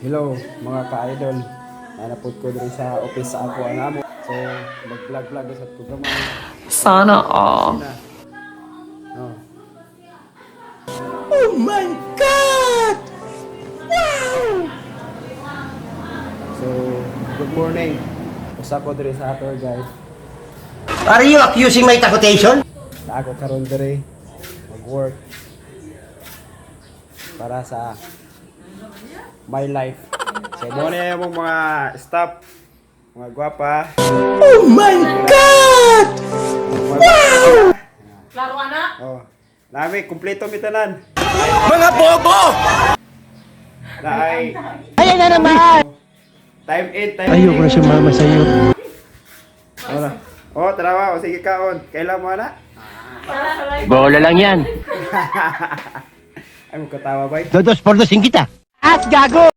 Hello mga ka-idol. Nanapod ko diri sa office sa ako ang amo. So mag-vlog sa programa. Sana all. Oh. Oh my God! So good morning. Usa ko diri sa tour guide. Are you accusing my takotation? Na ako karon diri mag-work para sa my life. So mo na yung mga staff, mga gwapa. Oh my God! Wow! Klaro anak? Oh. Nami kumpleto mi tanan. Mga bobo! Naay Ayan na naman! time 8 time Ayoko na sumama sa'yo. Ano? Oh, tarawa. O sige kaon. Kailan mo na? Bola lang yan. Ay mo katawa ba? Dodos por dosin kita. At gago!